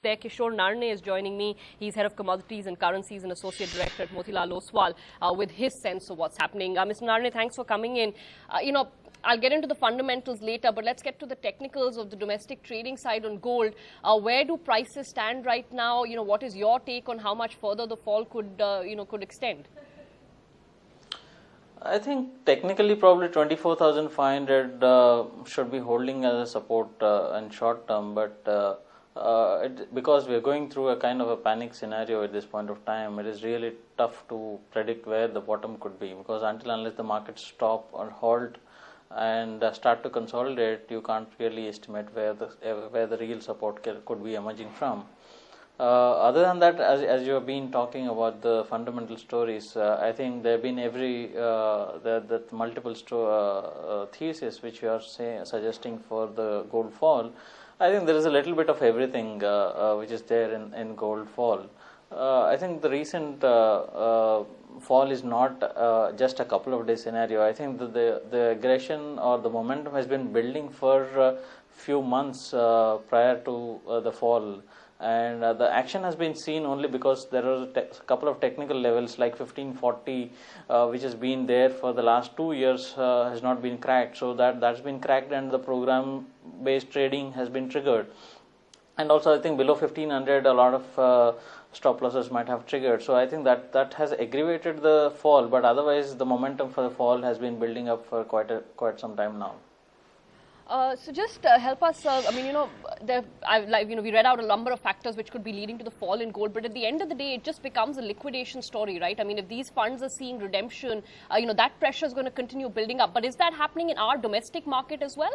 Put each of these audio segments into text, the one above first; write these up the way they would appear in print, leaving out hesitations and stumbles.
There, Kishore Narne is joining me. He's head of commodities and currencies and associate director at Motilal Oswal with his sense of what's happening. Mr. Narne, thanks for coming in. I'll get into the fundamentals later, but let's get to the technicals of the domestic trading side on gold. Where do prices stand right now? What is your take on how much further the fall could extend? I think technically probably 24,500 should be holding as a support in short term, but because we are going through a kind of a panic scenario at this point of time, it is really tough to predict where the bottom could be, because unless the markets stop or halt and start to consolidate, you can't really estimate where the real support could be emerging from. Other than that, as you have been talking about the fundamental stories, I think there have been the multiple theses which you are suggesting for the gold fall. I think there is a little bit of everything which is there in gold fall. I think the recent fall is not just a couple of days scenario. I think that the aggression or the momentum has been building for a few months prior to the fall. And the action has been seen only because there are a couple of technical levels like 1540, which has been there for the last 2 years, has not been cracked. So that's been cracked, and the program-based trading has been triggered. And also, I think below 1500, a lot of stop losses might have triggered. So I think that has aggravated the fall. But otherwise, the momentum for the fall has been building up for quite some time now. So just help us, we read out a number of factors which could be leading to the fall in gold, but at the end of the day, it just becomes a liquidation story, right? I mean, if these funds are seeing redemption, that pressure is going to continue building up. But is that happening in our domestic market as well?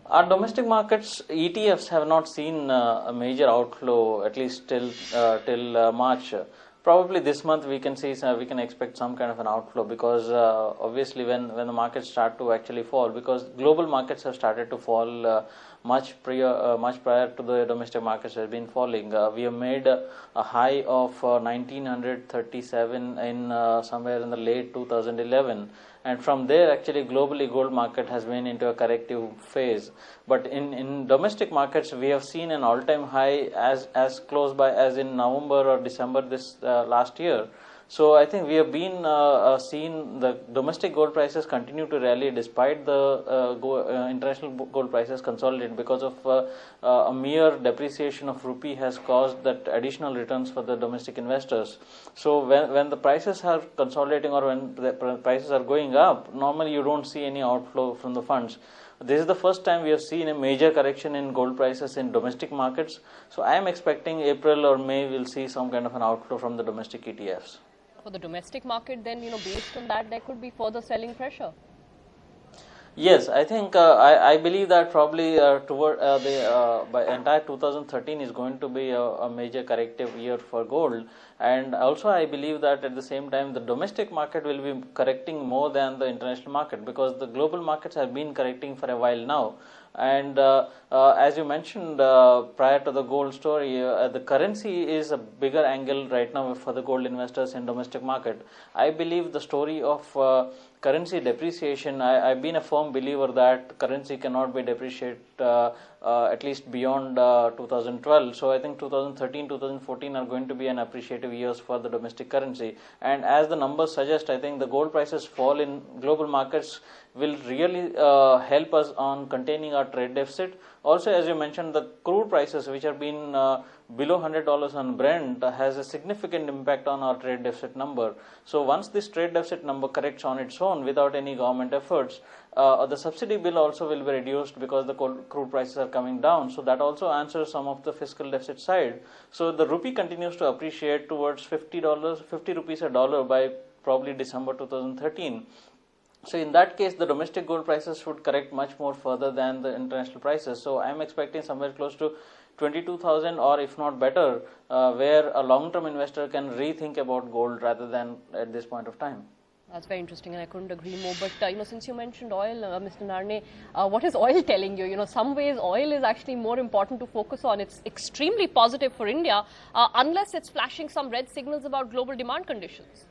Our domestic markets, ETFs have not seen a major outflow, at least till March. Probably this month we can expect some kind of an outflow, because obviously when the markets start to actually fall, because global markets have started to fall much prior to the domestic markets have been falling. We have made a high of 1937 in somewhere in the late 2011. And from there, actually, globally, gold market has been into a corrective phase. But in domestic markets, we have seen an all-time high as close by as in November or December this last year. So I think we have been seeing the domestic gold prices continue to rally despite the international gold prices consolidate, because of a mere depreciation of rupee has caused that additional returns for the domestic investors. So when the prices are consolidating or when the prices are going up, normally you don't see any outflow from the funds. This is the first time we have seen a major correction in gold prices in domestic markets. So I am expecting April or May we'll see some kind of an outflow from the domestic ETFs. For the domestic market, then, based on that, there could be further selling pressure. Yes, I think I believe that probably by entire 2013 is going to be a major corrective year for gold, and also I believe that at the same time the domestic market will be correcting more than the international market, because the global markets have been correcting for a while now. And as you mentioned prior to the gold story, the currency is a bigger angle right now for the gold investors in domestic market. I believe the story of currency depreciation, I've been a firm believer that currency cannot be depreciated at least beyond 2012. So I think 2013, 2014 are going to be an appreciative years for the domestic currency. And as the numbers suggest, I think the gold prices fall in global markets will really help us on containing our trade deficit. Also, as you mentioned, the crude prices, which have been below $100 on Brent, has a significant impact on our trade deficit number. So once this trade deficit number corrects on its own without any government efforts, the subsidy bill also will be reduced because the crude prices are coming down. So that also answers some of the fiscal deficit side. So the rupee continues to appreciate towards $50 rupees a dollar by probably December 2013. So in that case, the domestic gold prices should correct much more further than the international prices. So I am expecting somewhere close to 22,000, or if not better, where a long-term investor can rethink about gold rather than at this point of time. That's very interesting, and I couldn't agree more. But since you mentioned oil, Mr. Narne, what is oil telling you? Some ways oil is actually more important to focus on. It's extremely positive for India, unless it's flashing some red signals about global demand conditions.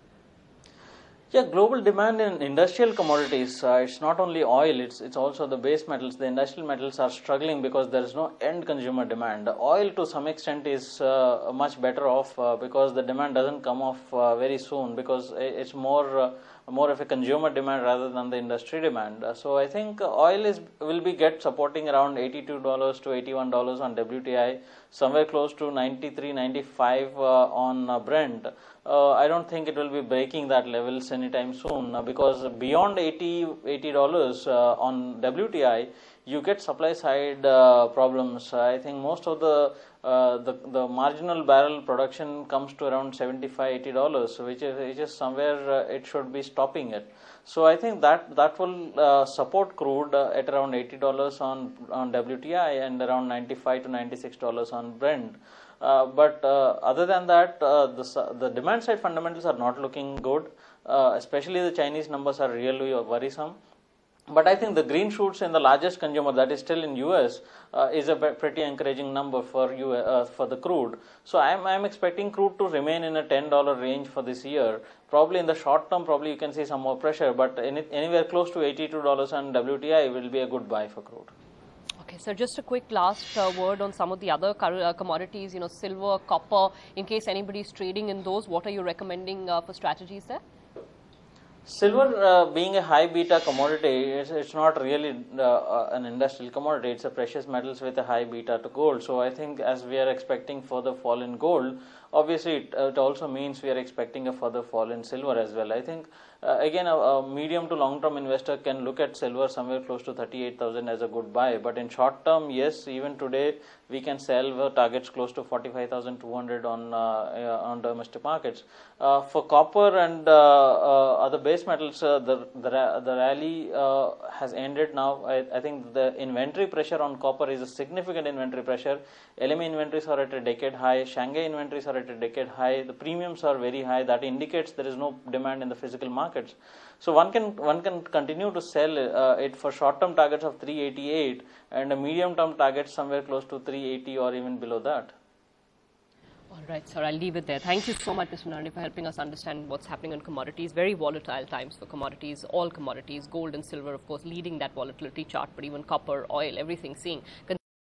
Yeah, global demand in industrial commodities, it's not only oil, it's also the base metals. The industrial metals are struggling because there is no end consumer demand. Oil to some extent is much better off because the demand doesn't come off very soon, because it's more of a consumer demand rather than the industry demand. So I think oil will be supporting around $82 to $81 on WTI, somewhere close to 93, 95 on Brent. I don't think it will be breaking that levels anytime soon, because beyond $80 on WTI, you get supply side problems. I think most of the marginal barrel production comes to around $75-80, which is somewhere it should be stopping it. So I think that will support crude at around $80 on WTI and around $95 to $96 on Brent. But other than that, the demand side fundamentals are not looking good, especially the Chinese numbers are really worrisome. But I think the green shoots in the largest consumer, that is still in US, is a pretty encouraging number for for the crude. So I'm expecting crude to remain in a $10 range for this year. Probably in the short term, probably you can see some more pressure, but anywhere close to $82 on WTI will be a good buy for crude. Okay, so just a quick last word on some of the other commodities, silver, copper. In case anybody is trading in those, what are you recommending for strategies there? Silver, being a high beta commodity, it's not really an industrial commodity. It's a precious metals with a high beta to gold. So I think as we are expecting further fall in gold, obviously it also means we are expecting a further fall in silver as well. I think again a medium to long term investor can look at silver somewhere close to 38,000 as a good buy. But in short term, yes, even today we can sell targets close to 45,200 on domestic markets. For copper and other base metals, the rally has ended now. I think the inventory pressure on copper is a significant inventory pressure. LME inventories are at a decade high. Shanghai inventories are at a decade high. The premiums are very high. That indicates there is no demand in the physical markets. So one can continue to sell it for short-term targets of 388 and a medium-term target somewhere close to 380 or even below that. All right, sir, I'll leave it there. Thank you so much, Mr. Narne, for helping us understand what's happening on commodities. Very volatile times for commodities, all commodities, gold and silver, of course, leading that volatility chart, but even copper, oil, everything seeing